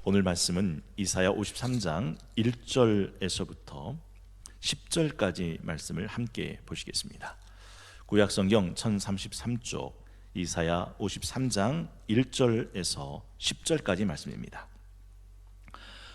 오늘 말씀은 이사야 53장 1절에서부터 10절까지 말씀을 함께 보시겠습니다. 구약성경 1033쪽 이사야 53장 1절에서 10절까지 말씀입니다.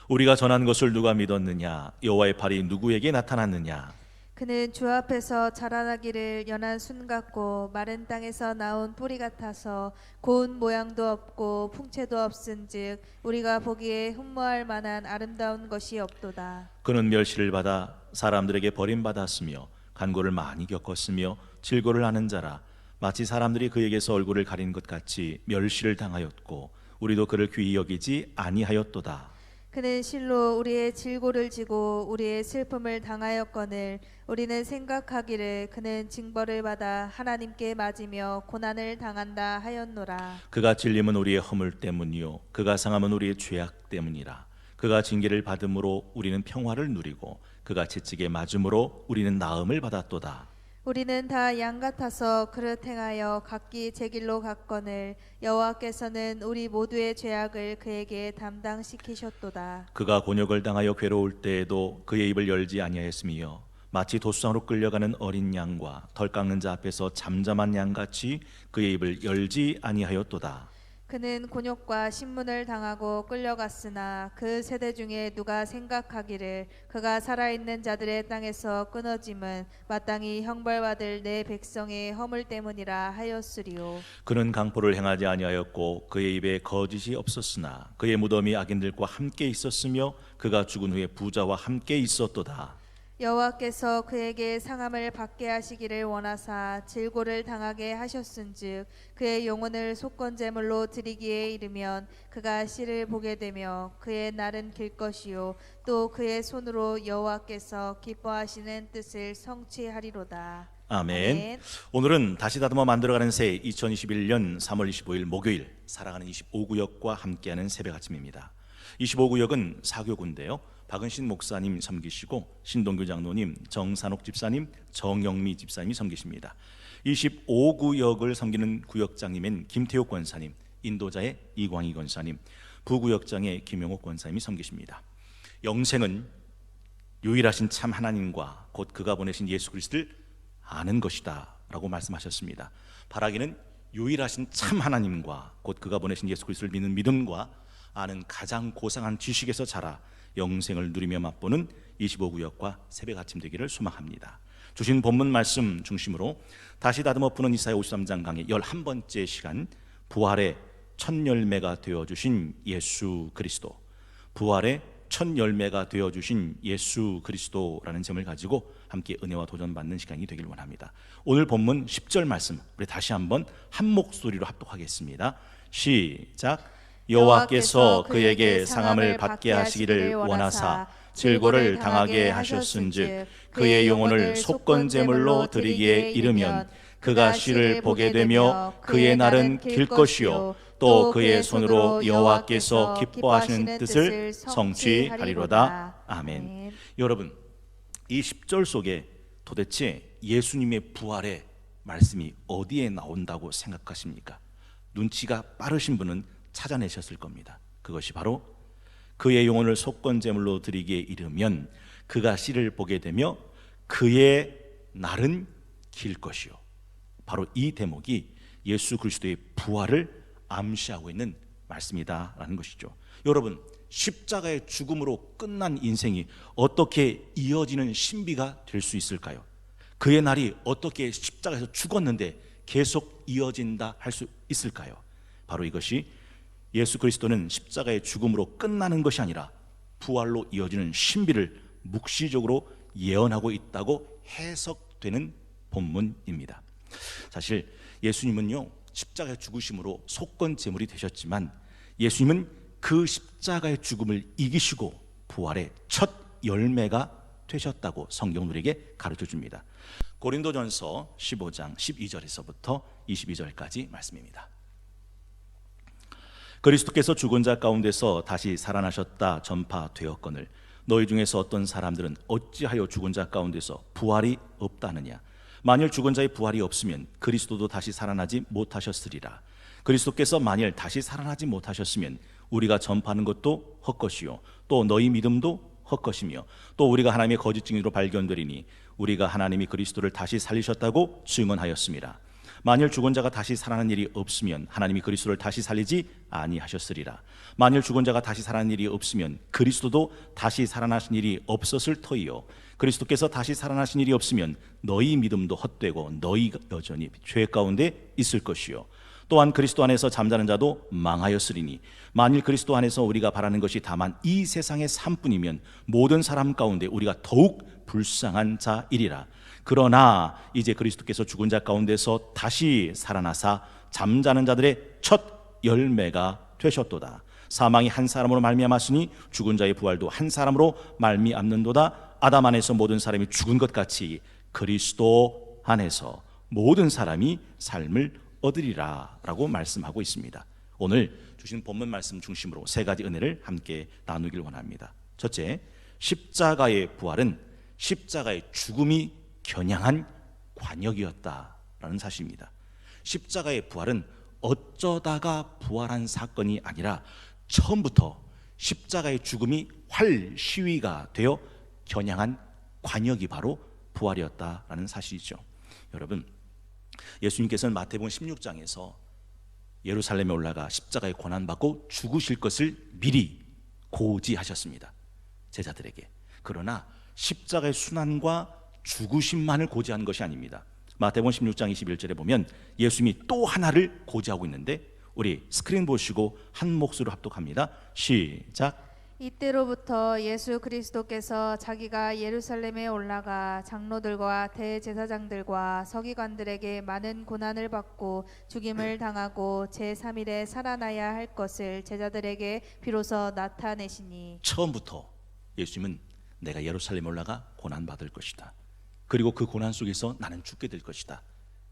우리가 전한 것을 누가 믿었느냐? 여호와의 팔이 누구에게 나타났느냐? 그는 주 앞에서 자라나기를 연한 순 같고 마른 땅에서 나온 뿌리 같아서 고운 모양도 없고 풍채도 없은즉 우리가 보기에 흠모할 만한 아름다운 것이 없도다. 그는 멸시를 받아 사람들에게 버림받았으며 간고를 많이 겪었으며 질고를 하는 자라. 마치 사람들이 그에게서 얼굴을 가린 것 같이 멸시를 당하였고 우리도 그를 귀히 여기지 아니하였도다. 그는 실로 우리의 질고를 지고 우리의 슬픔을 당하였거늘 우리는 생각하기를 그는 징벌을 받아 하나님께 맞으며 고난을 당한다 하였노라. 그가 찔림은 우리의 허물 때문이요 그가 상함은 우리의 죄악 때문이라. 그가 징계를 받음으로 우리는 평화를 누리고 그가 채찍에 맞음으로 우리는 나음을 받았도다. 우리는 다 양 같아서 그릇 행하여 각기 제 길로 갔거늘 여호와께서는 우리 모두의 죄악을 그에게 담당시키셨도다. 그가 곤욕을 당하여 괴로울 때에도 그의 입을 열지 아니하였으며 마치 도수장으로 끌려가는 어린 양과 덜 깎는 자 앞에서 잠잠한 양같이 그의 입을 열지 아니하였도다. 그는 곤욕과 신문을 당하고 끌려갔으나 그 세대 중에 누가 생각하기를 그가 살아있는 자들의 땅에서 끊어짐은 마땅히 형벌받을 내 백성의 허물 때문이라 하였으리요. 그는 강포를 행하지 아니하였고 그의 입에 거짓이 없었으나 그의 무덤이 악인들과 함께 있었으며 그가 죽은 후에 부자와 함께 있었도다. 여호와께서 그에게 상함을 받게 하시기를 원하사 질고를 당하게 하셨은즉 그의 영혼을 속건제물로 드리기에 이르면 그가 씨를 보게 되며 그의 날은 길 것이요 또 그의 손으로 여호와께서 기뻐하시는 뜻을 성취하리로다. 아멘. 오늘은 다시 다듬어 만들어가는 새 2021년 3월 25일 목요일 사랑하는 25구역과 함께하는 새벽 아침입니다. 25구역은 사교구인데요. 박은신 목사님 섬기시고 신동규 장로님, 정산옥 집사님, 정영미 집사님이 섬기십니다. 25구역을 섬기는 구역장님은 김태욱 권사님, 인도자의 이광희 권사님, 부구역장의 김용옥 권사님이 섬기십니다. 영생은 유일하신 참 하나님과 곧 그가 보내신 예수 그리스도를 아는 것이다 라고 말씀하셨습니다. 바라기는 유일하신 참 하나님과 곧 그가 보내신 예수 그리스도를 믿는 믿음과 아는 가장 고상한 지식에서 자라 영생을 누리며 맛보는 25구역과 새벽 아침 되기를 소망합니다. 주신 본문 말씀 중심으로 다시 다듬어 푸는 이사야 53장 강의 11번째 시간, 부활의 첫 열매가 되어주신 예수 그리스도, 부활의 첫 열매가 되어주신 예수 그리스도라는 점을 가지고 함께 은혜와 도전받는 시간이 되길 원합니다. 오늘 본문 10절 말씀 우리 다시 한번 한 목소리로 합독하겠습니다. 시작. 여호와께서 그에게 상함을 받게 하시기를 원하사 질고를 당하게 하셨은즉 그의 영혼을 속건제물로 드리기에 이르면 그가 씨를 보게 되며 그의 날은 길 것이요 또 그의 손으로 여호와께서 기뻐하시는 뜻을 성취하리로다. 아멘. 여러분, 이 10절 속에 도대체 예수님의 부활의 말씀이 어디에 나온다고 생각하십니까? 눈치가 빠르신 분은 찾아내셨을 겁니다. 그것이 바로 그의 영혼을 속건제물로 드리기에 이르면 그가 씨를 보게 되며 그의 날은 길 것이요. 바로 이 대목이 예수 그리스도의 부활을 암시하고 있는 말씀이다라는 것이죠. 여러분, 십자가의 죽음으로 끝난 인생이 어떻게 이어지는 신비가 될 수 있을까요? 그의 날이 어떻게 십자가에서 죽었는데 계속 이어진다 할 수 있을까요? 바로 이것이 예수 그리스도는 십자가의 죽음으로 끝나는 것이 아니라 부활로 이어지는 신비를 묵시적으로 예언하고 있다고 해석되는 본문입니다. 사실 예수님은요, 십자가의 죽으심으로 속건제물이 되셨지만 예수님은 그 십자가의 죽음을 이기시고 부활의 첫 열매가 되셨다고 성경 우리에게 가르쳐 줍니다. 고린도전서 15장 12절에서부터 22절까지 말씀입니다. 그리스도께서 죽은 자 가운데서 다시 살아나셨다 전파되었거늘 너희 중에서 어떤 사람들은 어찌하여 죽은 자 가운데서 부활이 없다느냐? 만일 죽은 자의 부활이 없으면 그리스도도 다시 살아나지 못하셨으리라. 그리스도께서 만일 다시 살아나지 못하셨으면 우리가 전파하는 것도 헛것이요 또 너희 믿음도 헛것이며 또 우리가 하나님의 거짓 증인으로 발견되리니 우리가 하나님이 그리스도를 다시 살리셨다고 증언하였습니다. 만일 죽은 자가 다시 살아나는 일이 없으면 하나님이 그리스도를 다시 살리지 아니하셨으리라. 만일 죽은 자가 다시 살아나는 일이 없으면 그리스도도 다시 살아나신 일이 없었을 터이요 그리스도께서 다시 살아나신 일이 없으면 너희 믿음도 헛되고 너희가 여전히 죄 가운데 있을 것이요 또한 그리스도 안에서 잠자는 자도 망하였으리니 만일 그리스도 안에서 우리가 바라는 것이 다만 이 세상의 삶뿐이면 모든 사람 가운데 우리가 더욱 불쌍한 자이리라. 그러나 이제 그리스도께서 죽은 자 가운데서 다시 살아나사 잠자는 자들의 첫 열매가 되셨도다. 사망이 한 사람으로 말미암았으니 죽은 자의 부활도 한 사람으로 말미암는도다. 아담 안에서 모든 사람이 죽은 것 같이 그리스도 안에서 모든 사람이 삶을 얻으리라 라고 말씀하고 있습니다. 오늘 주신 본문 말씀 중심으로 세 가지 은혜를 함께 나누길 원합니다. 첫째, 십자가의 부활은 십자가의 죽음이 겨냥한 관역이었다라는 사실입니다. 십자가의 부활은 어쩌다가 부활한 사건이 아니라 처음부터 십자가의 죽음이 활시위가 되어 겨냥한 관역이 바로 부활이었다라는 사실이죠. 여러분, 예수님께서는 마태복음 16장에서 예루살렘에 올라가 십자가에 고난받고 죽으실 것을 미리 고지하셨습니다, 제자들에게. 그러나 십자가의 순환과 죽으심만을 고지한 것이 아닙니다. 마태복음 16장 21절에 보면 예수님이 또 하나를 고지하고 있는데 우리 스크린 보시고 한 목소리로 합독합니다. 시작. 이때로부터 예수 그리스도께서 자기가 예루살렘에 올라가 장로들과 대제사장들과 서기관들에게 많은 고난을 받고 죽임을 당하고 제3일에 살아나야 할 것을 제자들에게 비로소 나타내시니 처음부터 예수님은 내가 예루살렘에 올라가 고난받을 것이다. 그리고 그 고난 속에서 나는 죽게 될 것이다.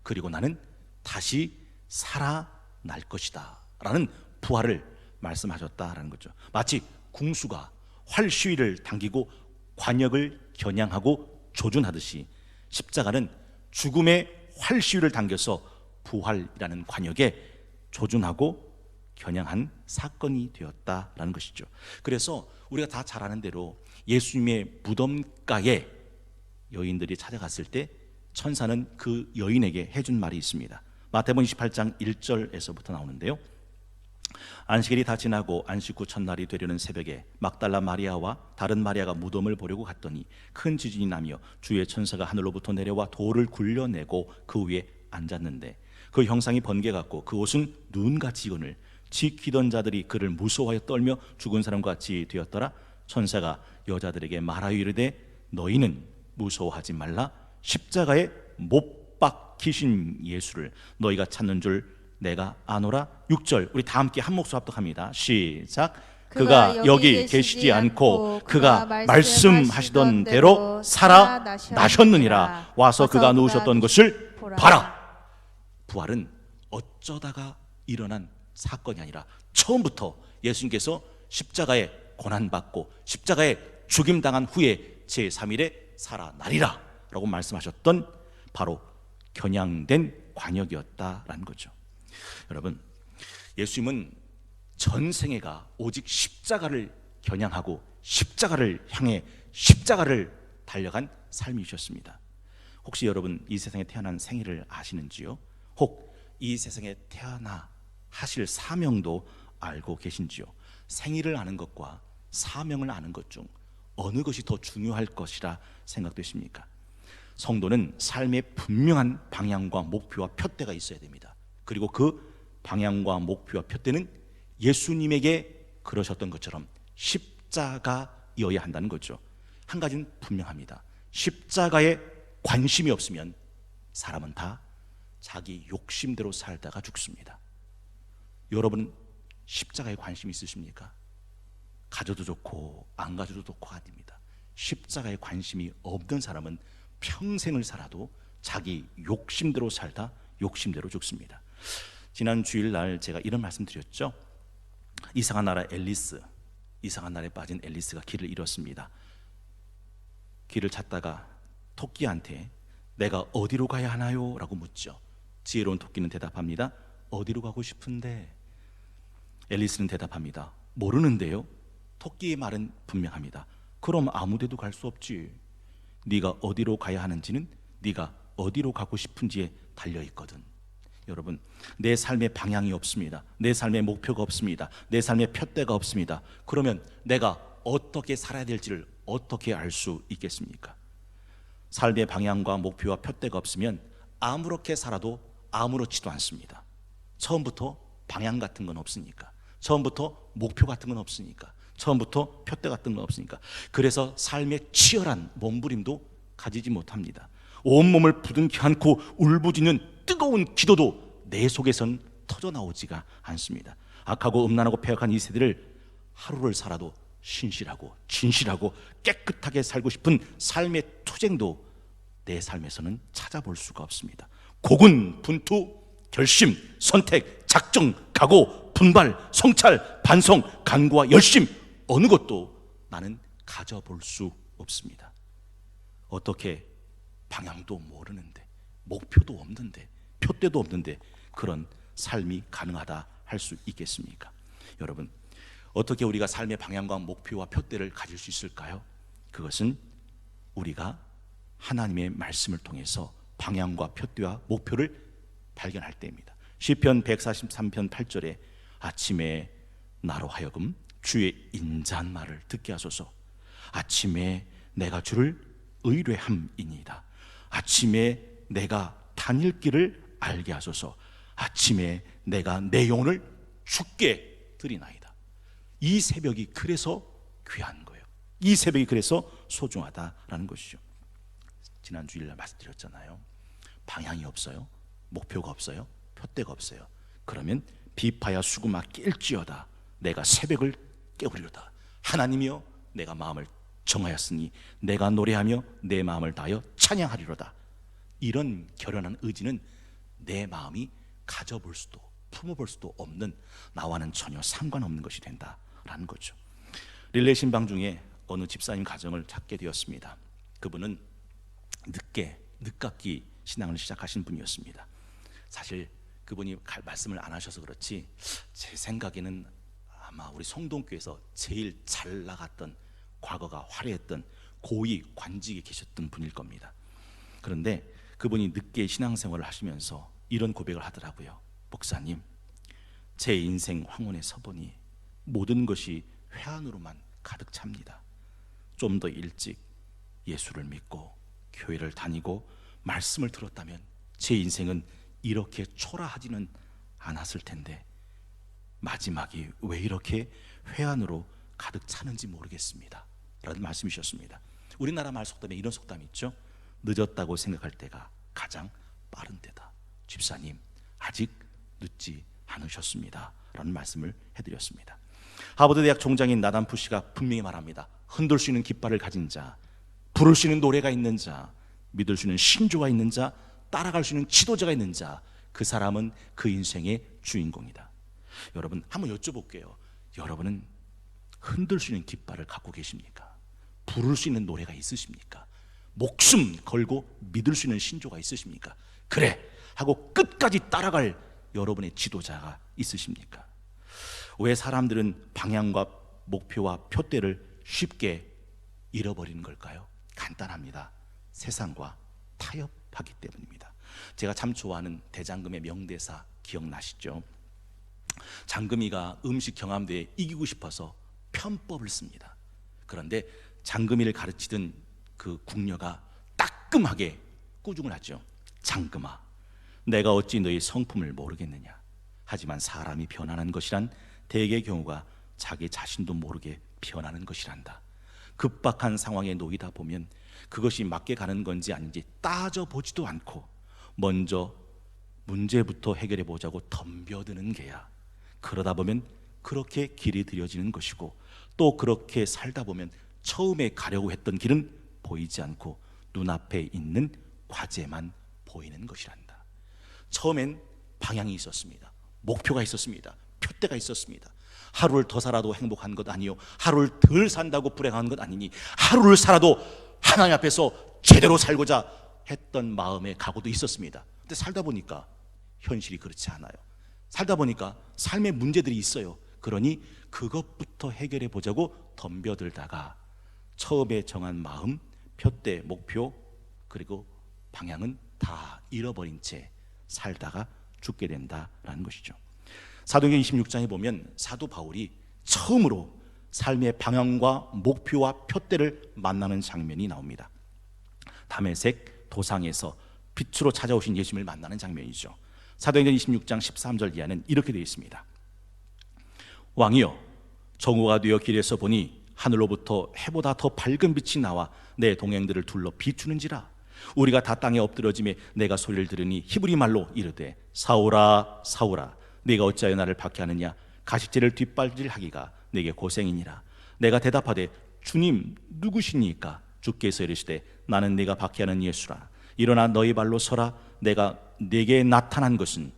그리고 나는 다시 살아날 것이다 라는 부활을 말씀하셨다라는 거죠. 마치 궁수가 활시위를 당기고 관역을 겨냥하고 조준하듯이 십자가는 죽음의 활시위를 당겨서 부활이라는 관역에 조준하고 겨냥한 사건이 되었다라는 것이죠. 그래서 우리가 다 잘 아는 대로 예수님의 무덤가에 여인들이 찾아갔을 때 천사는 그 여인에게 해준 말이 있습니다. 마태복음 28장 1절에서부터 나오는데요. 안식일이 다 지나고 안식 후 첫날이 되려는 새벽에 막달라 마리아와 다른 마리아가 무덤을 보려고 갔더니 큰 지진이 나며 주의 천사가 하늘로부터 내려와 돌을 굴려내고 그 위에 앉았는데 그 형상이 번개 같고 그 옷은 눈같이 익은을 지키던 자들이 그를 무서워하여 떨며 죽은 사람과 같이 되었더라. 천사가 여자들에게 말하여 이르되 너희는 무서워하지 말라. 십자가에 못 박히신 예수를 너희가 찾는 줄 내가 아노라. 6절 우리 다 함께 한 목소리 합독합니다. 시작. 그가 여기 계시지 않고 그가 말씀하시던 대로 살아나셨느니라. 와서 그가 누우셨던 것을 봐라. 부활은 어쩌다가 일어난 사건이 아니라 처음부터 예수님께서 십자가에 고난받고 십자가에 죽임당한 후에 제3일에 살아나리라 라고 말씀하셨던 바로 겨냥된 관역이었다라는 거죠. 여러분, 예수님은 전생애가 오직 십자가를 겨냥하고 십자가를 향해 십자가를 달려간 삶이셨습니다. 혹시 여러분 이 세상에 태어난 생일을 아시는지요? 혹 이 세상에 태어나 하실 사명도 알고 계신지요? 생일을 아는 것과 사명을 아는 것 중 어느 것이 더 중요할 것이라 생각되십니까? 성도는 삶의 분명한 방향과 목표와 표대가 있어야 됩니다. 그리고 그 방향과 목표와 표대는 예수님에게 그러셨던 것처럼 십자가여야 한다는 거죠. 한 가지는 분명합니다. 십자가에 관심이 없으면 사람은 다 자기 욕심대로 살다가 죽습니다. 여러분 십자가에 관심이 있으십니까? 가져도 좋고 안 가져도 좋고 아닙니다. 십자가에 관심이 없는 사람은 평생을 살아도 자기 욕심대로 살다 욕심대로 죽습니다. 지난 주일날 제가 이런 말씀 드렸죠. 이상한 나라 앨리스, 이상한 나라에 빠진 앨리스가 길을 잃었습니다. 길을 찾다가 토끼한테 내가 어디로 가야 하나요? 라고 묻죠. 지혜로운 토끼는 대답합니다. 어디로 가고 싶은데? 앨리스는 대답합니다. 모르는데요. 토끼의 말은 분명합니다. 그럼 아무데도 갈 수 없지. 네가 어디로 가야 하는지는 네가 어디로 가고 싶은지에 달려있거든. 여러분, 내 삶의 방향이 없습니다. 내 삶의 목표가 없습니다. 내 삶의 푯대가 없습니다. 그러면 내가 어떻게 살아야 될지를 어떻게 알 수 있겠습니까? 삶의 방향과 목표와 푯대가 없으면 아무렇게 살아도 아무렇지도 않습니다. 처음부터 방향 같은 건 없으니까, 처음부터 목표 같은 건 없으니까, 처음부터 푯대 같은 건 없으니까. 그래서 삶의 치열한 몸부림도 가지지 못합니다. 온몸을 부둥켜 안고 울부짖는 뜨거운 기도도 내 속에선 터져나오지가 않습니다. 악하고 음란하고 폐역한 이 세대를 하루를 살아도 신실하고 진실하고 깨끗하게 살고 싶은 삶의 투쟁도 내 삶에서는 찾아볼 수가 없습니다. 고군, 분투, 결심, 선택, 작정, 각오, 분발, 성찰, 반성, 간구와 열심, 어느 것도 나는 가져볼 수 없습니다. 어떻게 방향도 모르는데, 목표도 없는데, 푯대도 없는데 그런 삶이 가능하다 할 수 있겠습니까? 여러분, 어떻게 우리가 삶의 방향과 목표와 푯대를 가질 수 있을까요? 그것은 우리가 하나님의 말씀을 통해서 방향과 푯대와 목표를 발견할 때입니다. 시편 143편 8절에 아침에 나로 하여금 주의 인자한 말을 듣게 하소서. 아침에 내가 주를 의뢰함이니이다. 아침에 내가 다닐 길을 알게 하소서. 아침에 내가 내 영혼을 주께 드리나이다. 이 새벽이 그래서 귀한 거예요. 이 새벽이 그래서 소중하다라는 것이죠. 지난 주일날 말씀드렸잖아요. 방향이 없어요. 목표가 없어요. 푯대가 없어요. 그러면 비파야 수구마 낄지어다. 내가 새벽을 깨우리로다. 하나님이여, 내가 마음을 정하였으니 내가 노래하며 내 마음을 다하여 찬양하리로다. 이런 결연한 의지는 내 마음이 가져볼 수도 품어볼 수도 없는, 나와는 전혀 상관없는 것이 된다라는 거죠. 릴레이 신방 중에 어느 집사님 가정을 찾게 되었습니다. 그분은 늦깎이 신앙을 시작하신 분이었습니다. 사실 그분이 말씀을 안 하셔서 그렇지 제 생각에는 아마 우리 성동교에서 제일 잘 나갔던, 과거가 화려했던 고위 관직에 계셨던 분일 겁니다. 그런데 그분이 늦게 신앙생활을 하시면서 이런 고백을 하더라고요. 목사님, 제 인생 황혼에 서보니 모든 것이 회한으로만 가득 찹니다. 좀 더 일찍 예수를 믿고 교회를 다니고 말씀을 들었다면 제 인생은 이렇게 초라하지는 않았을 텐데 마지막이 왜 이렇게 회한으로 가득 차는지 모르겠습니다 라는 말씀이셨습니다. 우리나라 말 속담에 이런 속담이 있죠. 늦었다고 생각할 때가 가장 빠른 때다. 집사님, 아직 늦지 않으셨습니다 라는 말씀을 해드렸습니다. 하버드 대학 총장인 나단 푸시가 분명히 말합니다. 흔들 수 있는 깃발을 가진 자, 부를 수 있는 노래가 있는 자, 믿을 수 있는 신조가 있는 자, 따라갈 수 있는 지도자가 있는 자, 그 사람은 그 인생의 주인공이다. 여러분, 한번 여쭤볼게요. 여러분은 흔들 수 있는 깃발을 갖고 계십니까? 부를 수 있는 노래가 있으십니까? 목숨 걸고 믿을 수 있는 신조가 있으십니까? 그래 하고 끝까지 따라갈 여러분의 지도자가 있으십니까? 왜 사람들은 방향과 목표와 푯대를 쉽게 잃어버리는 걸까요? 간단합니다. 세상과 타협하기 때문입니다. 제가 참 좋아하는 대장금의 명대사 기억나시죠? 장금이가 음식 경함대에 이기고 싶어서 편법을 씁니다. 그런데 장금이를 가르치던 그 궁녀가 따끔하게 꾸중을 하죠. 장금아, 내가 어찌 너의 성품을 모르겠느냐. 하지만 사람이 변하는 것이란 대개의 경우가 자기 자신도 모르게 변하는 것이란다. 급박한 상황에 놓이다 보면 그것이 맞게 가는 건지 아닌지 따져보지도 않고 먼저 문제부터 해결해 보자고 덤벼드는 게야. 그러다 보면 그렇게 길이 들여지는 것이고 또 그렇게 살다 보면 처음에 가려고 했던 길은 보이지 않고 눈앞에 있는 과제만 보이는 것이란다. 처음엔 방향이 있었습니다. 목표가 있었습니다. 푯대가 있었습니다. 하루를 더 살아도 행복한 것 아니요, 하루를 덜 산다고 불행한 것 아니니, 하루를 살아도 하나님 앞에서 제대로 살고자 했던 마음의 각오도 있었습니다. 근데 살다 보니까 현실이 그렇지 않아요. 살다 보니까 삶의 문제들이 있어요. 그러니 그것부터 해결해 보자고 덤벼들다가 처음에 정한 마음, 표대, 목표, 그리고 방향은 다 잃어버린 채 살다가 죽게 된다라는 것이죠. 사도행전 26장에 보면 사도 바울이 처음으로 삶의 방향과 목표와 표대를 만나는 장면이 나옵니다. 다메섹 도상에서 빛으로 찾아오신 예수님을 만나는 장면이죠. 사도행전 26장 13절 이하는 이렇게 되어 있습니다. 왕이여, 정오가 되어 길에서 보니 하늘로부터 해보다 더 밝은 빛이 나와 내 동행들을 둘러 비추는지라. 우리가 다 땅에 엎드러짐에 내가 소리를 들으니 히브리 말로 이르되 사울아 사울아 네가 어찌하여 나를 박해하느냐. 가식죄를 뒷발질하기가 내게 고생이니라. 내가 대답하되 주님 누구시니까? 주께서 이르시되 나는 네가 박해하는 예수라. 일어나 너희 발로 서라. 내가 네게 나타난 것은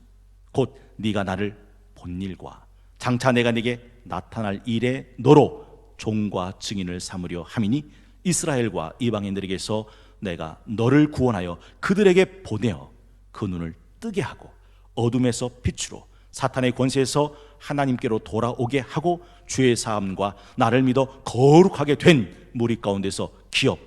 곧 네가 나를 본 일과 장차 내가 네게 나타날 일에 너로 종과 증인을 삼으려 함이니 이스라엘과 이방인들에게서 내가 너를 구원하여 그들에게 보내어 그 눈을 뜨게 하고 어둠에서 빛으로 사탄의 권세에서 하나님께로 돌아오게 하고 죄의 사함과 나를 믿어 거룩하게 된 무리 가운데서 기업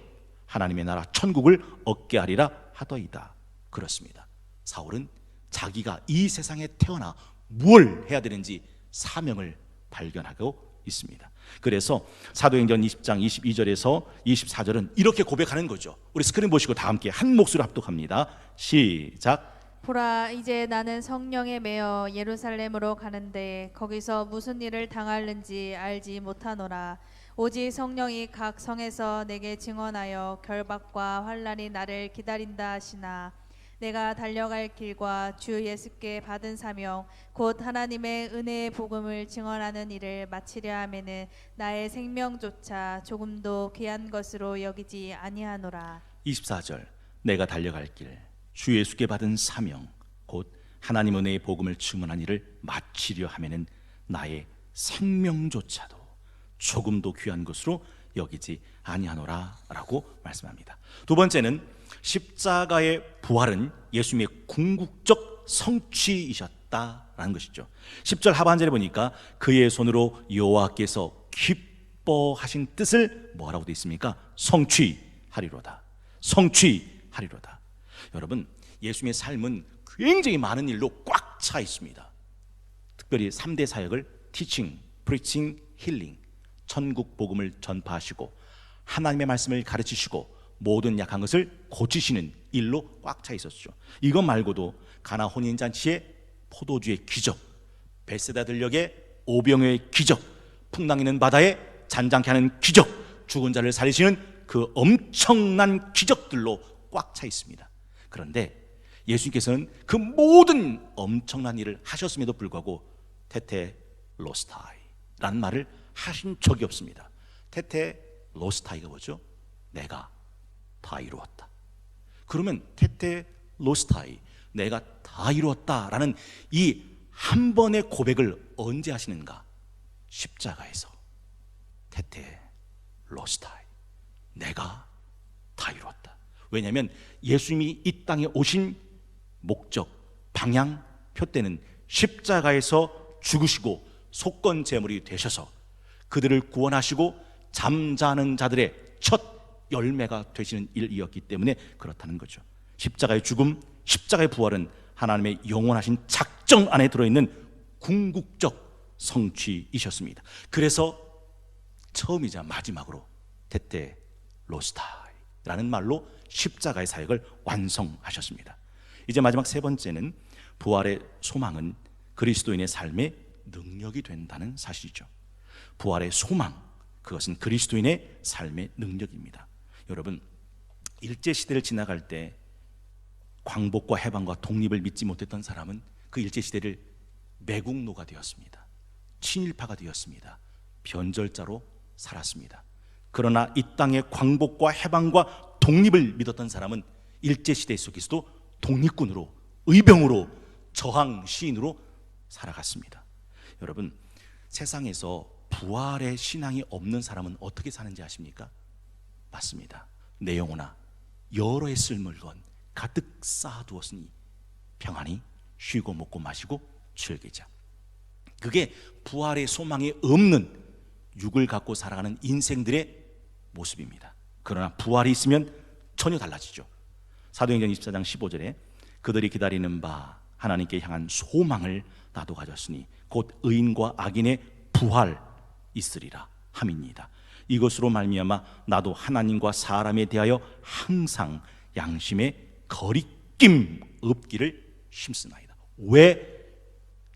하나님의 나라 천국을 얻게 하리라 하더이다. 그렇습니다. 사울은 자기가 이 세상에 태어나 무엇을 해야 되는지 사명을 발견하고 있습니다. 그래서 사도행전 20장 22절에서 24절은 이렇게 고백하는 거죠. 우리 스크린 보시고 다 함께 한 목소리로 합독합니다. 시작. 보라, 이제 나는 성령에 매여 예루살렘으로 가는데 거기서 무슨 일을 당할는지 알지 못하노라. 오직 성령이 각 성에서 내게 증언하여 결박과 환난이 나를 기다린다 하시나. 내가 달려갈 길과 주 예수께 받은 사명 곧 하나님의 은혜의 복음을 증언하는 일을 마치려 하면은 나의 생명조차 조금도 귀한 것으로 여기지 아니하노라. 24절. 내가 달려갈 길 주 예수께 받은 사명 곧 하나님 은혜의 복음을 증언한 일을 마치려 하면은 나의 생명조차도 조금도 귀한 것으로 여기지 아니하노라 라고 말씀합니다. 두 번째는 십자가의 부활은 예수님의 궁극적 성취이셨다라는 것이죠. 10절 하반절에 보니까 그의 손으로 여호와께서 기뻐하신 뜻을 뭐라고 되어 있습니까? 성취하리로다. 성취하리로다. 여러분, 예수님의 삶은 굉장히 많은 일로 꽉 차 있습니다. 특별히 3대 사역을 티칭, 프리칭, 힐링, 천국 복음을 전파하시고 하나님의 말씀을 가르치시고 모든 약한 것을 고치시는 일로 꽉 차 있었죠. 이것 말고도 가나 혼인잔치의 포도주의 기적, 벳세다 들녘의 오병이어의 기적, 풍랑이는 바다에 잔잔케 하는 기적, 죽은 자를 살리시는 그 엄청난 기적들로 꽉 차 있습니다. 그런데 예수님께서는 그 모든 엄청난 일을 하셨음에도 불구하고 테테 로스타이라는 말을 하신 적이 없습니다. 테테 로스타이가 뭐죠? 내가 다 이루었다. 그러면 테테 로스타이, 내가 다 이루었다라는 이 한 번의 고백을 언제 하시는가? 십자가에서. 테테 로스타이, 내가 다 이루었다. 왜냐하면 예수님이 이 땅에 오신 목적, 방향, 표대는 십자가에서 죽으시고 속건 제물이 되셔서 그들을 구원하시고 잠자는 자들의 첫 열매가 되시는 일이었기 때문에 그렇다는 거죠. 십자가의 죽음, 십자가의 부활은 하나님의 영원하신 작정 안에 들어있는 궁극적 성취이셨습니다. 그래서 처음이자 마지막으로 테테 로스타이라는 말로 십자가의 사역을 완성하셨습니다. 이제 마지막 세 번째는 부활의 소망은 그리스도인의 삶의 능력이 된다는 사실이죠. 부활의 소망, 그것은 그리스도인의 삶의 능력입니다. 여러분, 일제시대를 지나갈 때 광복과 해방과 독립을 믿지 못했던 사람은 그 일제시대를 매국노가 되었습니다. 친일파가 되었습니다. 변절자로 살았습니다. 그러나 이 땅의 광복과 해방과 독립을 믿었던 사람은 일제시대 속에서도 독립군으로, 의병으로, 저항 시인으로 살아갔습니다. 여러분, 세상에서 부활의 신앙이 없는 사람은 어떻게 사는지 아십니까? 맞습니다. 내 영혼아, 여러 해 쓸 물건 가득 쌓아두었으니 평안히 쉬고 먹고 마시고 즐기자. 그게 부활의 소망이 없는 육을 갖고 살아가는 인생들의 모습입니다. 그러나 부활이 있으면 전혀 달라지죠. 사도행전 24장 15절에 그들이 기다리는 바 하나님께 향한 소망을 나도 가졌으니 곧 의인과 악인의 부활 있으리라 함이니이다. 이것으로 말미암아 나도 하나님과 사람에 대하여 항상 양심에 거리낌 없기를 힘쓰나이다. 왜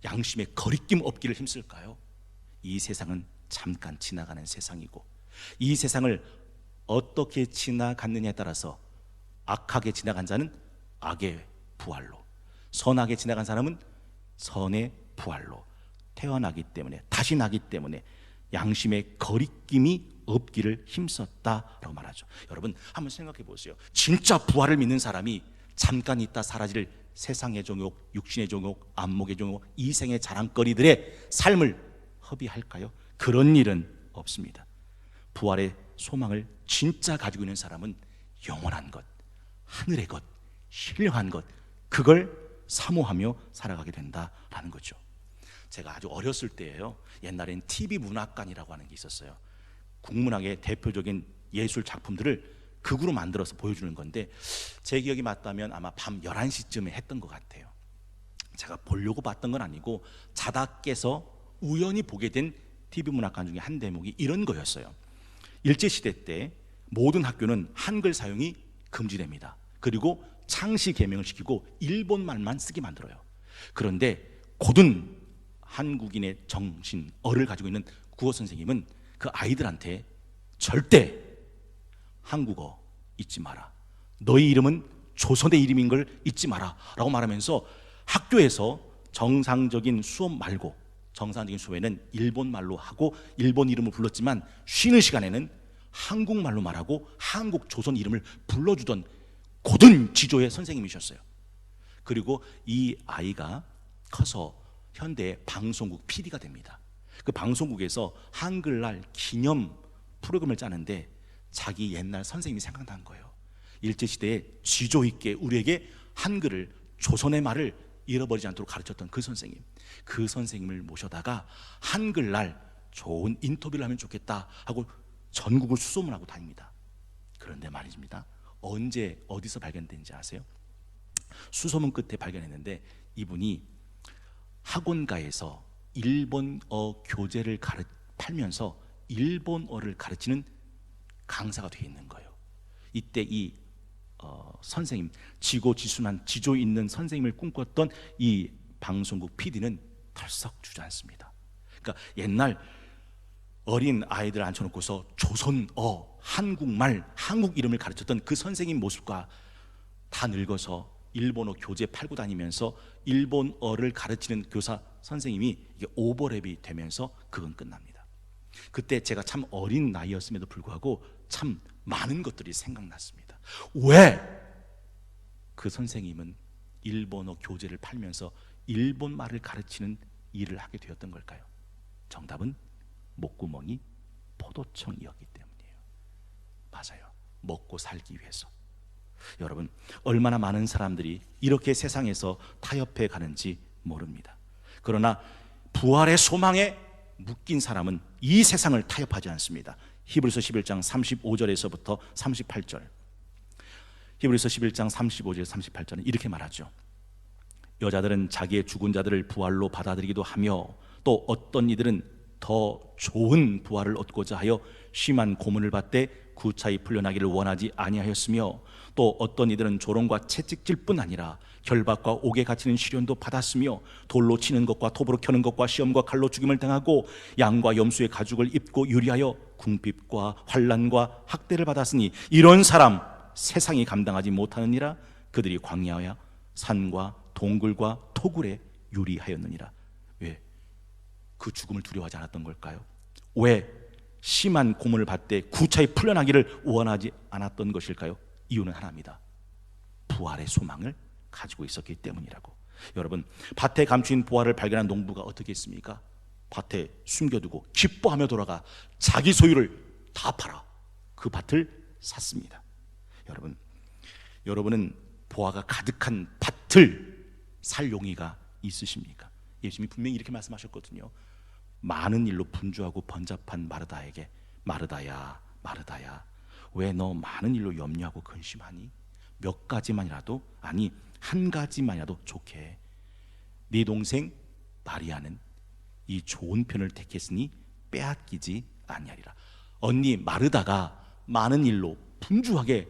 양심에 거리낌 없기를 힘쓸까요? 이 세상은 잠깐 지나가는 세상이고 이 세상을 어떻게 지나갔느냐에 따라서 악하게 지나간 자는 악의 부활로, 선하게 지나간 사람은 선의 부활로 태어나기 때문에, 다시 나기 때문에 양심의 거리낌이 없기를 힘썼다라고 말하죠. 여러분 한번 생각해 보세요. 진짜 부활을 믿는 사람이 잠깐 있다 사라질 세상의 종욕, 육신의 종욕, 안목의 종욕, 이생의 자랑거리들의 삶을 허비할까요? 그런 일은 없습니다. 부활의 소망을 진짜 가지고 있는 사람은 영원한 것, 하늘의 것, 신령한 것, 그걸 사모하며 살아가게 된다라는 거죠. 제가 아주 어렸을 때예요. 옛날엔 TV 문학관이라고 하는 게 있었어요. 국문학의 대표적인 예술 작품들을 극으로 만들어서 보여주는 건데 제 기억이 맞다면 아마 밤 11시쯤에 했던 것 같아요. 제가 보려고 봤던 건 아니고 자다 깨서 우연히 보게 된 TV 문학관 중에 한 대목이 이런 거였어요. 일제시대 때 모든 학교는 한글 사용이 금지됩니다. 그리고 창시 개명을 시키고 일본말만 쓰게 만들어요. 그런데 고든 한국인의 정신어를 가지고 있는 국어 선생님은 그 아이들한테 절대 한국어 잊지 마라, 너희 이름은 조선의 이름인 걸 잊지 마라 라고 말하면서 학교에서 정상적인 수업 말고, 정상적인 수업에는 일본말로 하고 일본 이름을 불렀지만 쉬는 시간에는 한국말로 말하고 한국 조선 이름을 불러주던 고든 지조의 선생님이셨어요. 그리고 이 아이가 커서 현대 방송국 PD가 됩니다. 그 방송국에서 한글날 기념 프로그램을 짜는데 자기 옛날 선생님이 생각난 거예요. 일제시대에 지조 있게 우리에게 한글을, 조선의 말을 잃어버리지 않도록 가르쳤던 그 선생님, 그 선생님을 모셔다가 한글날 좋은 인터뷰를 하면 좋겠다 하고 전국을 수소문하고 다닙니다. 그런데 말입니다, 언제 어디서 발견된지 아세요? 수소문 끝에 발견했는데 이분이 학원가에서 일본어 교재를 팔면서 일본어를 가르치는 강사가 되어 있는 거예요. 이때 이 선생님, 지고지순한 지조 있는 선생님을 꿈꿨던 이 방송국 PD는 털썩 주저앉습니다. 그러니까 옛날 어린 아이들 앉혀놓고서 조선어, 한국말, 한국 이름을 가르쳤던 그 선생님 모습과 다 늙어서 일본어 교재 팔고 다니면서 일본어를 가르치는 교사 선생님이 이게 오버랩이 되면서 그건 끝납니다. 그때 제가 참 어린 나이였음에도 불구하고 참 많은 것들이 생각났습니다. 왜 그 선생님은 일본어 교재를 팔면서 일본말을 가르치는 일을 하게 되었던 걸까요? 정답은 목구멍이 포도청이었기 때문이에요. 맞아요. 먹고 살기 위해서. 여러분, 얼마나 많은 사람들이 이렇게 세상에서 타협해 가는지 모릅니다. 그러나 부활의 소망에 묶인 사람은 이 세상을 타협하지 않습니다. 히브리서 11장 35절에서부터 38절, 히브리서 11장 35절 38절은 이렇게 말하죠. 여자들은 자기의 죽은 자들을 부활로 받아들이기도 하며 또 어떤 이들은 더 좋은 부활을 얻고자 하여 심한 고문을 받되 구차히 풀려나기를 원하지 아니하였으며 또 어떤 이들은 조롱과 채찍질 뿐 아니라 결박과 옥에 갇히는 시련도 받았으며 돌로 치는 것과 톱으로 켜는 것과 시험과 칼로 죽임을 당하고 양과 염소의 가죽을 입고 유리하여 궁핍과 환난과 학대를 받았으니 이런 사람 세상이 감당하지 못하느니라. 그들이 광야와 산과 동굴과 토굴에 유리하였느니라. 왜? 그 죽음을 두려워하지 않았던 걸까요? 왜 심한 고문을 받되 구차히 풀려나기를 원하지 않았던 것일까요? 이유는 하나입니다. 부활의 소망을 가지고 있었기 때문이라고. 여러분, 밭에 감추인 부활을 발견한 농부가 어떻게 했습니까? 밭에 숨겨두고 기뻐하며 돌아가 자기 소유를 다 팔아 그 밭을 샀습니다. 여러분은 보화가 가득한 밭을 살 용의가 있으십니까? 예수님이 분명히 이렇게 말씀하셨거든요. 많은 일로 분주하고 번잡한 마르다에게 마르다야 마르다야 왜 너 많은 일로 염려하고 근심하니? 몇 가지만이라도 아니 한 가지만이라도 좋게 해. 네 동생 마리아는 이 좋은 편을 택했으니 빼앗기지 아니하리라. 언니 마르다가 많은 일로 분주하게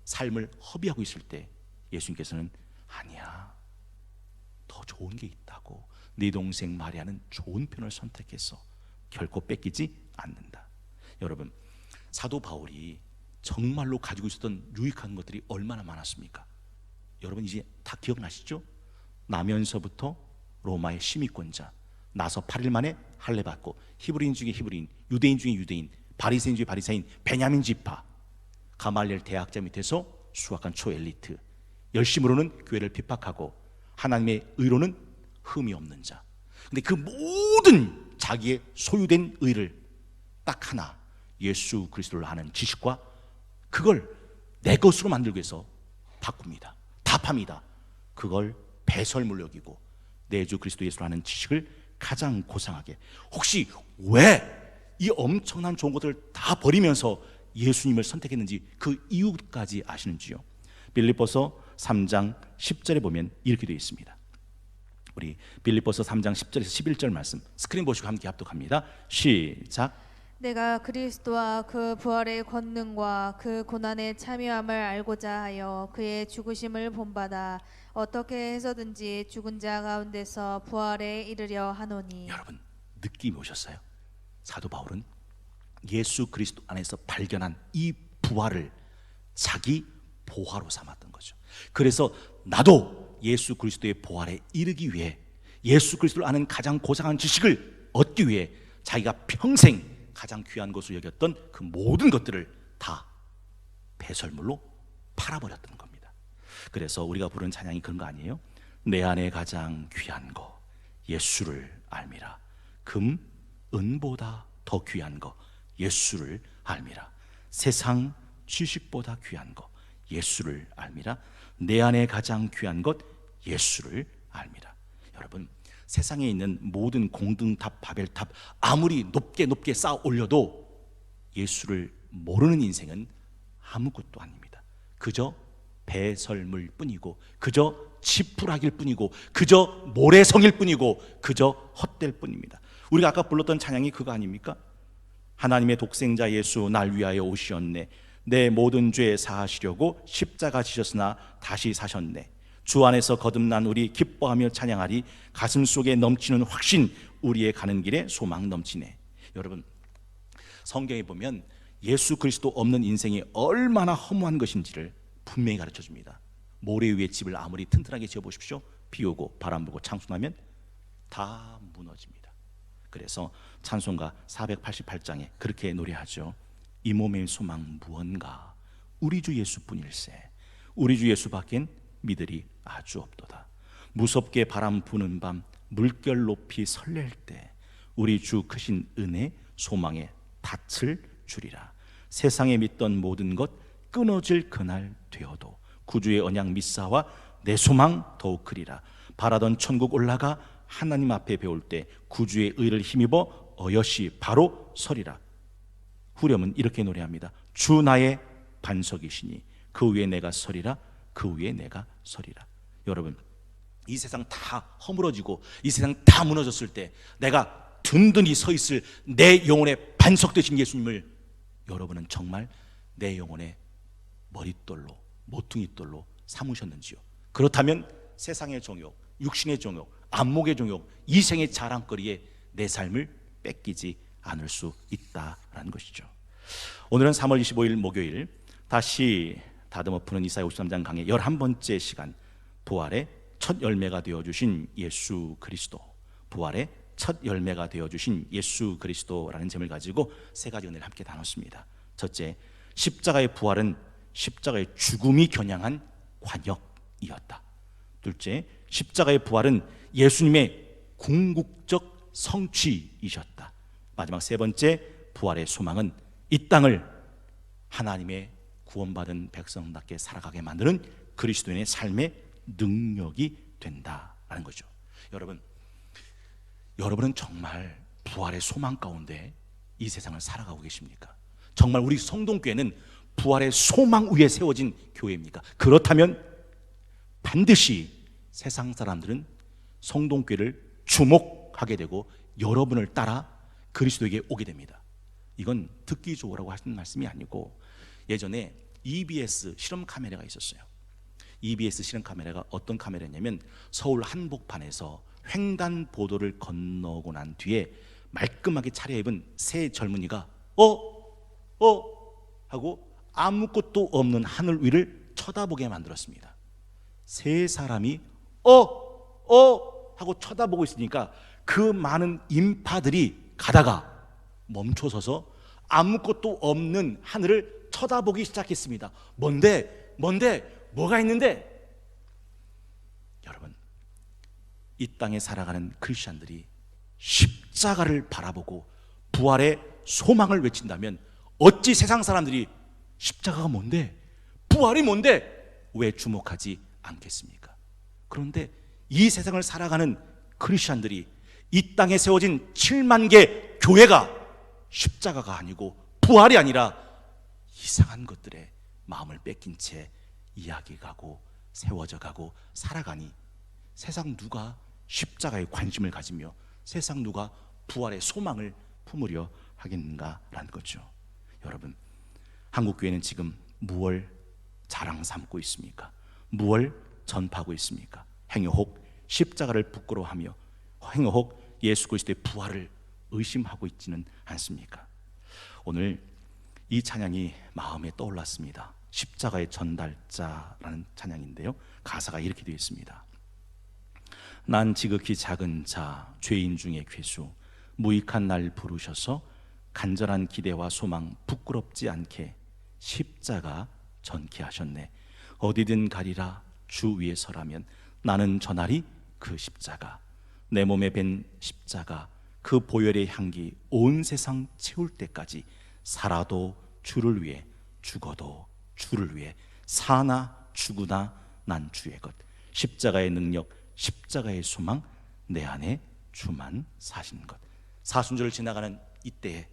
삶을 허비하고 있을 때 예수님께서는 아니야, 더 좋은 게 있다고. 네 동생 마리아는 좋은 편을 선택해서 결코 뺏기지 않는다. 여러분, 사도 바울이 정말로 가지고 있었던 유익한 것들이 얼마나 많았습니까? 여러분 이제 다 기억나시죠? 나면서부터 로마의 시민권자, 나서 8일 만에 할례 받고, 히브리인 중에 히브리인, 유대인 중에 유대인, 바리새인 중에 바리새인, 베냐민 지파, 가말리엘 대학자 밑에서 수학한 초엘리트, 열심으로는 교회를 핍박하고 하나님의 의로는 흠이 없는 자. 근데 그 모든 자기의 소유된 의를 딱 하나, 예수 그리스도를 아는 지식과 그걸 내 것으로 만들기 위해서 바꿉니다. 다 팝니다. 그걸 배설물로 여기고 내 주 그리스도 예수를 아는 지식을 가장 고상하게. 혹시 왜 이 엄청난 좋은 것들을 다 버리면서 예수님을 선택했는지 그 이유까지 아시는지요? 빌립보서 3장 10절에 보면 이렇게 되어 있습니다. 우리 빌립보서 3장 10절에서 11절 말씀 스크린 보시고 함께 합독합니다. 시작. 내가 그리스도와 그 부활의 권능과 그 고난의 참여함을 알고자 하여 그의 죽으심을 본받아 어떻게 해서든지 죽은 자 가운데서 부활에 이르려 하노니. 여러분 느낌이 오셨어요? 사도 바울은 예수 그리스도 안에서 발견한 이 부활을 자기 보화로 삼았던 거죠. 그래서 나도 예수 그리스도의 보활에 이르기 위해 예수 그리스도를 아는 가장 고상한 지식을 얻기 위해 자기가 평생 가장 귀한 것으로 여겼던 그 모든 것들을 다 배설물로 팔아버렸던 겁니다. 그래서 우리가 부르는 찬양이 그런 거 아니에요? 내 안에 가장 귀한 거 예수를 알미라. 금, 은보다 더 귀한 거 예수를 알미라. 세상 지식보다 귀한 거 예수를 알미라. 내 안에 가장 귀한 것 예수를 알미라. 여러분 세상에 있는 모든 공등탑 바벨탑 아무리 높게 높게 쌓아 올려도 예수를 모르는 인생은 아무것도 아닙니다. 그저 배설물 뿐이고 그저 지푸라기일 뿐이고 그저 모래성일 뿐이고 그저 헛될 뿐입니다. 우리가 아까 불렀던 찬양이 그거 아닙니까? 하나님의 독생자 예수 날 위하여 오시었네. 내 모든 죄 사하시려고 십자가 지셨으나 다시 사셨네. 주 안에서 거듭난 우리 기뻐하며 찬양하리. 가슴 속에 넘치는 확신 우리의 가는 길에 소망 넘치네. 여러분 성경에 보면 예수 그리스도 없는 인생이 얼마나 허무한 것인지를 분명히 가르쳐줍니다. 모래 위에 집을 아무리 튼튼하게 지어보십시오. 비 오고 바람 불고 창수나면 다 무너집니다. 그래서 찬송가 488장에 그렇게 노래하죠. 이 몸의 소망 무언가 우리 주 예수뿐일세. 우리 주 예수밖엔 믿으리 아주 없도다. 무섭게 바람 부는 밤 물결 높이 설렐 때 우리 주 크신 은혜 소망에 닻을 주리라. 세상에 믿던 모든 것 끊어질 그날 되어도 구주의 언약 믿사와 내 소망 더욱 크리라. 바라던 천국 올라가 하나님 앞에 배울 때 구주의 의를 힘입어 어여시 바로 서리라. 후렴은 이렇게 노래합니다. 주 나의 반석이시니 그 위에 내가 서리라. 그 위에 내가 서리라. 여러분 이 세상 다 허물어지고 이 세상 다 무너졌을 때 내가 든든히 서 있을 내 영혼의 반석 되신 예수님을 여러분은 정말 내 영혼의 머릿돌로 모퉁이돌로 삼으셨는지요? 그렇다면 세상의 정욕, 육신의 정욕, 안목의 정욕, 이생의 자랑거리에 내 삶을 뺏기지 않을 수 있다라는 것이죠. 오늘은 3월 25일 목요일 다시 다듬어 푸는 이사야 53장 강의 11번째 시간, 부활의 첫 열매가 되어주신 예수 그리스도, 부활의 첫 열매가 되어주신 예수 그리스도라는 제목을 가지고 세 가지 은혜를 함께 나눴습니다. 첫째, 십자가의 부활은 십자가의 죽음이 겨냥한 관역이었다. 둘째, 십자가의 부활은 예수님의 궁극적 성취이셨다. 마지막 세 번째, 부활의 소망은 이 땅을 하나님의 구원받은 백성답게 살아가게 만드는 그리스도인의 삶의 능력이 된다라는 거죠. 여러분 여러분은 정말 부활의 소망 가운데 이 세상을 살아가고 계십니까? 정말 우리 성동교회는 부활의 소망 위에 세워진 교회입니까? 그렇다면 반드시 세상 사람들은 성동교회를 주목하게 되고 여러분을 따라 그리스도에게 오게 됩니다. 이건 듣기 좋으라고 하시는 말씀이 아니고, 예전에 EBS 실험 카메라가 있었어요. EBS 실험 카메라가 어떤 카메라냐면, 서울 한복판에서 횡단보도를 건너고 난 뒤에 말끔하게 차려입은 세 젊은이가 하고 아무것도 없는 하늘 위를 쳐다보게 만들었습니다. 세 사람이 하고 쳐다보고 있으니까 그 많은 인파들이 가다가 멈춰서서 아무것도 없는 하늘을 쳐다보기 시작했습니다. 뭔데? 뭐가 있는데? 여러분, 이 땅에 살아가는 크리스천들이 십자가를 바라보고 부활의 소망을 외친다면, 어찌 세상 사람들이 십자가가 뭔데? 부활이 뭔데? 왜 주목하지 않겠습니까? 그런데 이 세상을 살아가는 크리스천들이 이 땅에 세워진 7만 개 교회가 십자가가 아니고 부활이 아니라 이상한 것들에 마음을 뺏긴 채 이야기가고 세워져 가고 살아가니, 세상 누가 십자가에 관심을 가지며 세상 누가 부활의 소망을 품으려 하겠는가라는 거죠. 여러분, 한국교회는 지금 무엇을 자랑 삼고 있습니까? 무엇을 전파하고 있습니까? 행여혹 십자가를 부끄러워하며 행여혹 예수 그리스도의 부활을 의심하고 있지는 않습니까? 오늘 이 찬양이 마음에 떠올랐습니다. 십자가의 전달자라는 찬양인데요, 가사가 이렇게 되어 있습니다. 난 지극히 작은 자, 죄인 중에 괴수, 무익한 날 부르셔서 간절한 기대와 소망 부끄럽지 않게 십자가 전케 하셨네. 어디든 가리라 주 위에 서라면 나는 저날이 그 십자가, 내 몸에 밴 십자가, 그 보혈의 향기 온 세상 채울 때까지 살아도 주를 위해, 죽어도 주를 위해, 사나 죽으나 난 주의 것. 십자가의 능력, 십자가의 소망, 내 안에 주만 사신 것. 사순절을 지나가는 이때에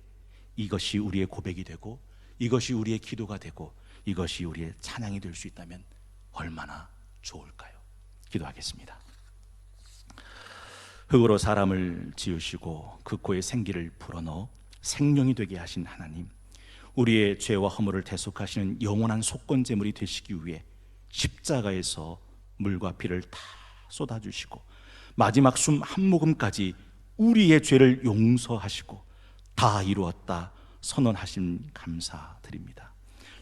이것이 우리의 고백이 되고, 이것이 우리의 기도가 되고, 이것이 우리의 찬양이 될 수 있다면 얼마나 좋을까요? 기도하겠습니다. 흙으로 사람을 지으시고 그 코에 생기를 불어넣어 생명이 되게 하신 하나님, 우리의 죄와 허물을 대속하시는 영원한 속건제물이 되시기 위해 십자가에서 물과 피를 다 쏟아주시고 마지막 숨 한 모금까지 우리의 죄를 용서하시고 다 이루었다 선언하신 감사드립니다.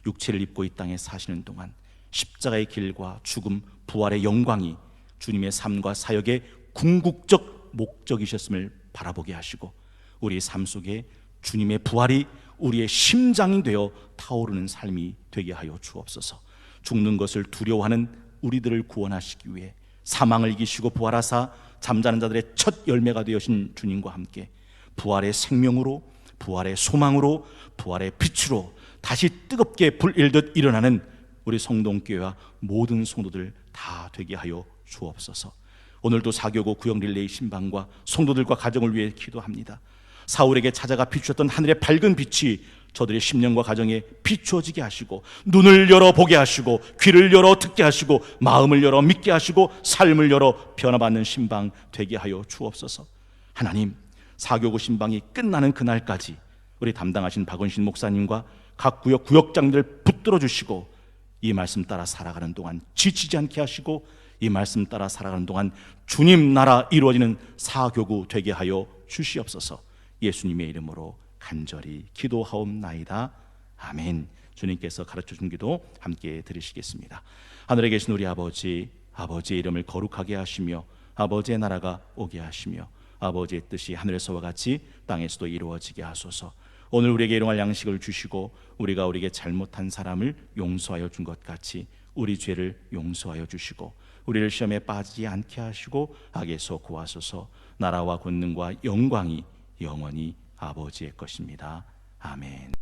육체를 입고 이 땅에 사시는 동안 십자가의 길과 죽음, 부활의 영광이 주님의 삶과 사역의 궁극적 목적이셨음을 바라보게 하시고, 우리 삶 속에 주님의 부활이 우리의 심장이 되어 타오르는 삶이 되게 하여 주옵소서. 죽는 것을 두려워하는 우리들을 구원하시기 위해 사망을 이기시고 부활하사 잠자는 자들의 첫 열매가 되어신 주님과 함께 부활의 생명으로, 부활의 소망으로, 부활의 빛으로 다시 뜨겁게 불일듯 일어나는 우리 성동교회와 모든 성도들 다 되게 하여 주옵소서. 오늘도 사교구 구역 릴레이 신방과 성도들과 가정을 위해 기도합니다. 사울에게 찾아가 비추었던 하늘의 밝은 빛이 저들의 심령과 가정에 비추어지게 하시고, 눈을 열어 보게 하시고, 귀를 열어 듣게 하시고, 마음을 열어 믿게 하시고, 삶을 열어 변화받는 신방 되게 하여 주옵소서. 하나님, 사교구 신방이 끝나는 그날까지 우리 담당하신 박원신 목사님과 각 구역 구역장들 붙들어 주시고, 이 말씀 따라 살아가는 동안 지치지 않게 하시고, 이 말씀 따라 살아가는 동안 주님 나라 이루어지는 사교구 되게 하여 주시옵소서. 예수님의 이름으로 간절히 기도하옵나이다. 아멘. 주님께서 가르쳐준 기도 함께 들으시겠습니다. 하늘에 계신 우리 아버지, 아버지의 이름을 거룩하게 하시며 아버지의 나라가 오게 하시며 아버지의 뜻이 하늘에서와 같이 땅에서도 이루어지게 하소서. 오늘 우리에게 일용할 양식을 주시고 우리가 우리에게 잘못한 사람을 용서하여 준 것 같이 우리 죄를 용서하여 주시고 우리를 시험에 빠지지 않게 하시고 악에서 구하소서. 나라와 권능과 영광이 영원히 아버지의 것입니다. 아멘.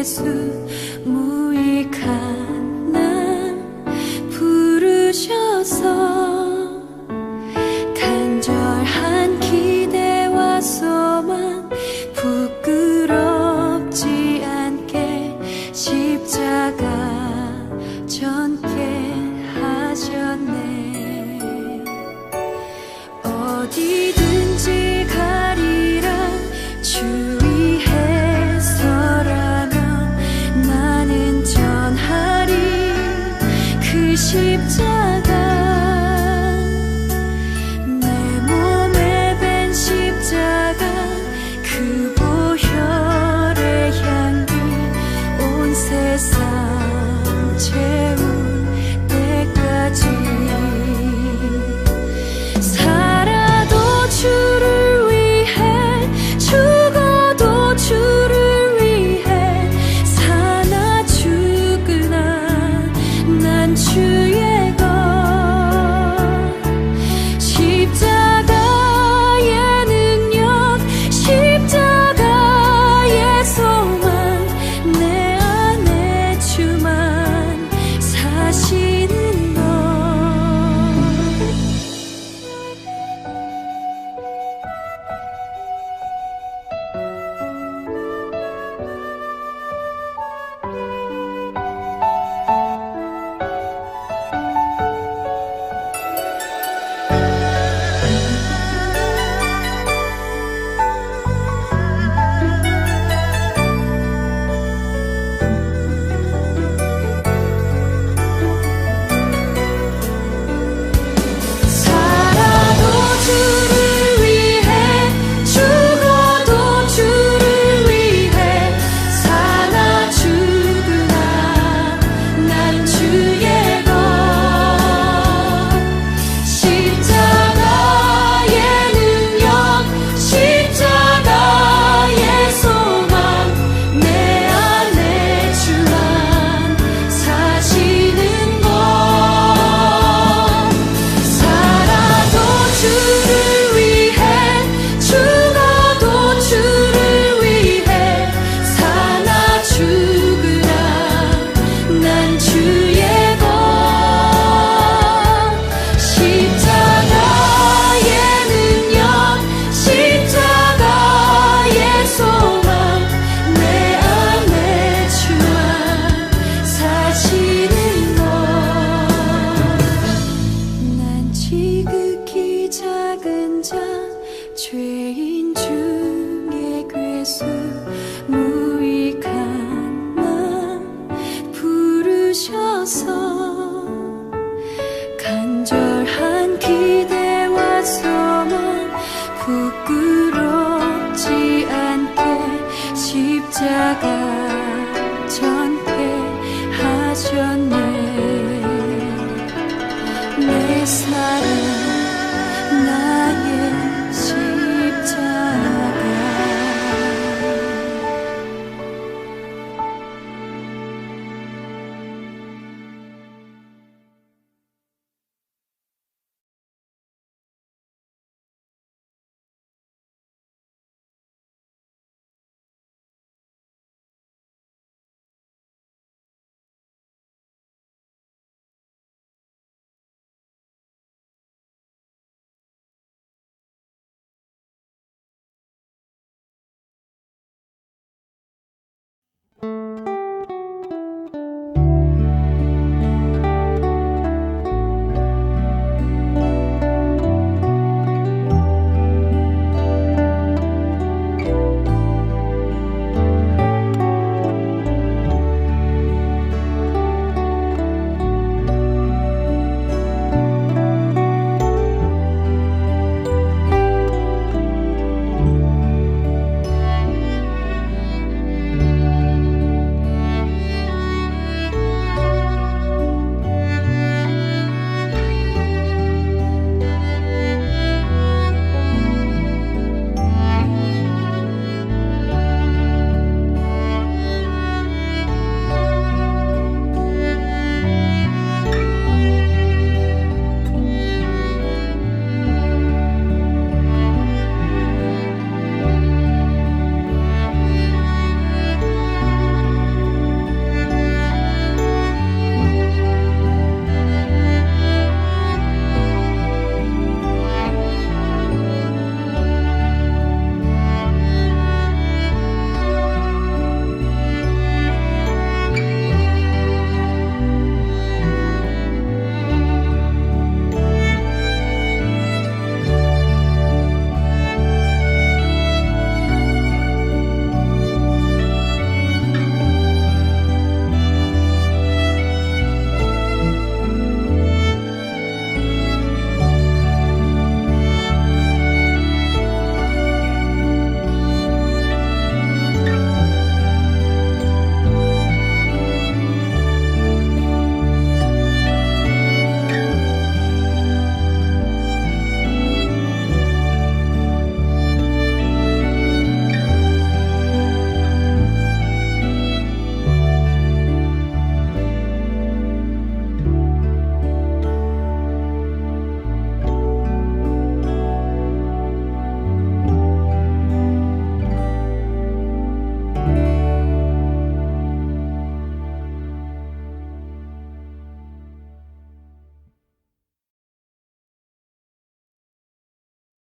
예수 무익한 날 부르셔서 간절한 기대와 소망 부끄럽지 않게 십자가 전게 하셨네. 어디든지 가리라 주 위에 서라면 나는 전하리 그 십자가. 내 몸에 밴 십자가 그 보혈의 향기 온 세상 채우